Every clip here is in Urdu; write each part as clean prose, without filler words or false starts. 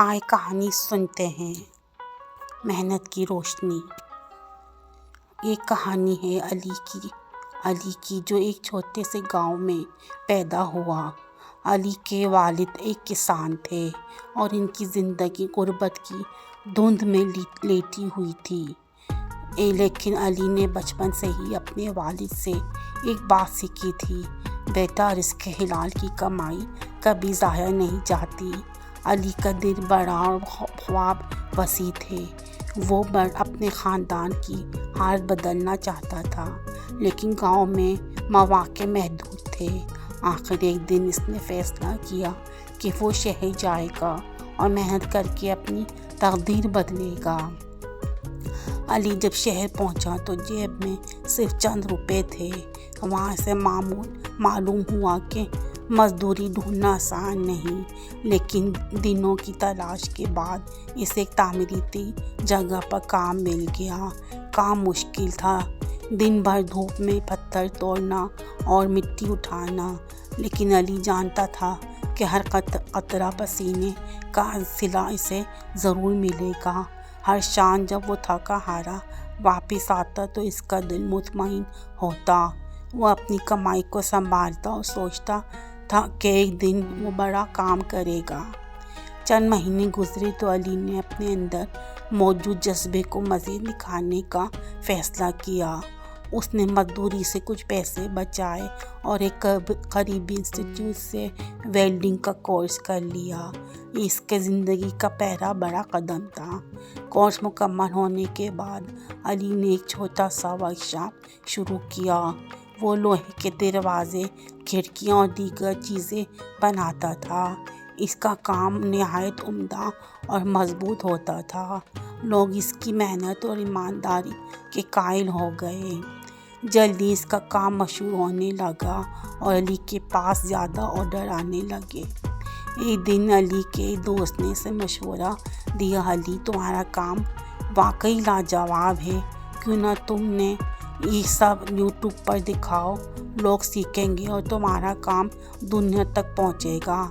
آئے کہانی سنتے ہیں محنت کی روشنی۔ ایک کہانی ہے علی کی جو ایک چھوٹے سے گاؤں میں پیدا ہوا۔ علی کے والد ایک کسان تھے اور ان کی زندگی غربت کی دھند میں لیٹی ہوئی تھی۔ لیکن علی نے بچپن سے ہی اپنے والد سے ایک بات سیکھی تھی، بیٹا رزق حلال کی کمائی کبھی ضائع نہیں جاتی۔ علی کا دل بڑا اور خواب وسیع تھے۔ وہ اپنے خاندان کی حالت بدلنا چاہتا تھا، لیکن گاؤں میں مواقع محدود تھے۔ آخر ایک دن اس نے فیصلہ کیا کہ وہ شہر جائے گا اور محنت کر کے اپنی تقدیر بدلے گا۔ علی جب شہر پہنچا تو جیب میں صرف چند روپے تھے۔ وہاں سے معلوم ہوا کہ مزدوری ڈھونڈنا آسان نہیں، لیکن دنوں کی تلاش کے بعد اسے ایک تعمیراتی جگہ پر کام مل گیا۔ کام مشکل تھا، دن بھر دھوپ میں پتھر توڑنا اور مٹی اٹھانا، لیکن علی جانتا تھا کہ ہر قطرہ پسینے کا صلہ اسے ضرور ملے گا۔ ہر شام جب وہ تھکا ہارا واپس آتا تو اس کا دل مطمئن ہوتا۔ وہ اپنی کمائی کو سنبھالتا اور سوچتا تھا کہ ایک دن وہ بڑا کام کرے گا۔ چند مہینے گزرے تو علی نے اپنے اندر موجود جذبے کو مزید نکھارنے کا فیصلہ کیا۔ اس نے مزدوری سے کچھ پیسے بچائے اور ایک قریبی انسٹیٹیوٹ سے ویلڈنگ کا کورس کر لیا۔ یہ اس کے زندگی کا پہلا بڑا قدم تھا۔ کورس مکمل ہونے کے بعد علی نے ایک چھوٹا سا ورکشاپ شروع کیا۔ وہ لوہے کے دروازے، کھڑکیاں اور دیگر چیزیں بناتا تھا۔ اس کا کام نہایت عمدہ اور مضبوط ہوتا تھا۔ لوگ اس کی محنت اور ایمانداری کے قائل ہو گئے۔ جلدی اس کا کام مشہور ہونے لگا اور علی کے پاس زیادہ آرڈر آنے لگے۔ ایک دن علی کے دوست نے اسے مشورہ دیا، علی تمہارا کام واقعی لاجواب ہے، کیوں نہ تم نے یہ سب یوٹیوب پر دکھاؤ، لوگ سیکھیں گے اور تمہارا کام دنیا تک پہنچے گا۔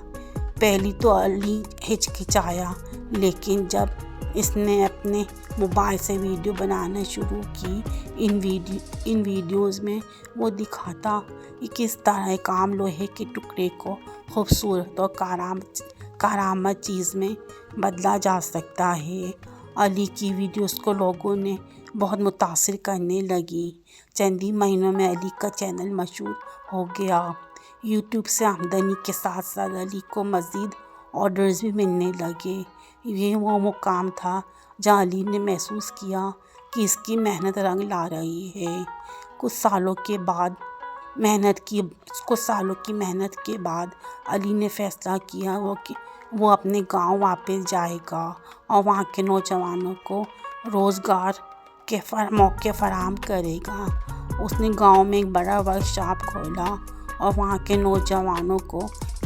پہلی تو علی ہچکچایا، لیکن جب اس نے اپنے موبائل سے ویڈیو بنانا شروع کی، ان ویڈیوز میں وہ دکھاتا کہ کس طرح ایک عام لوہے کے ٹکڑے کو خوبصورت اور کارآمد چیز میں بدلا جا سکتا ہے۔ علی کی ویڈیوز کو لوگوں نے بہت متاثر کرنے لگی۔ چند ہی مہینوں میں علی کا چینل مشہور ہو گیا۔ یوٹیوب سے آمدنی کے ساتھ ساتھ علی کو مزید آرڈرز بھی ملنے لگے۔ یہ وہ مقام تھا جہاں علی نے محسوس کیا کہ اس کی محنت رنگ لا رہی ہے۔ کچھ سالوں کی محنت کے بعد علی نے فیصلہ کیا کہ وہ اپنے گاؤں واپس جائے گا اور وہاں کے نوجوانوں کو روزگار کے موقع فراہم کرے گا۔ اس نے گاؤں میں ایک بڑا ورکشاپ کھولا اور وہاں کے نوجوانوں کو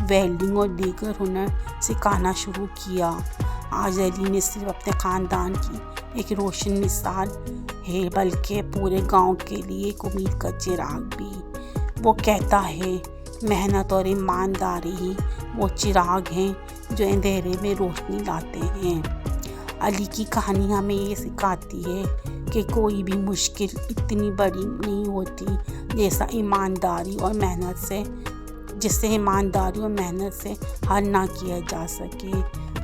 ویلڈنگ اور دیگر ہنر سکھانا شروع کیا۔ آج علی نے صرف اپنے خاندان کی ایک روشن مثال ہے، بلکہ پورے گاؤں کے لیے ایک امید کا چراغ بھی۔ وہ کہتا ہے، محنت اور ایمانداری ہی وہ چراغ ہیں جو اندھیرے میں روشنی لاتے ہیں۔ علی کی کہانی ہمیں یہ سکھاتی ہے کہ کوئی بھی مشکل اتنی بڑی نہیں ہوتی جسے ایمانداری اور محنت سے حل نہ کیا جا سکے۔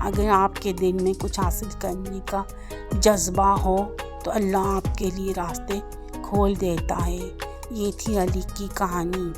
اگر آپ کے دل میں کچھ حاصل کرنے کا جذبہ ہو تو اللہ آپ کے لیے راستے کھول دیتا ہے۔ یہ تھی علی کی کہانی۔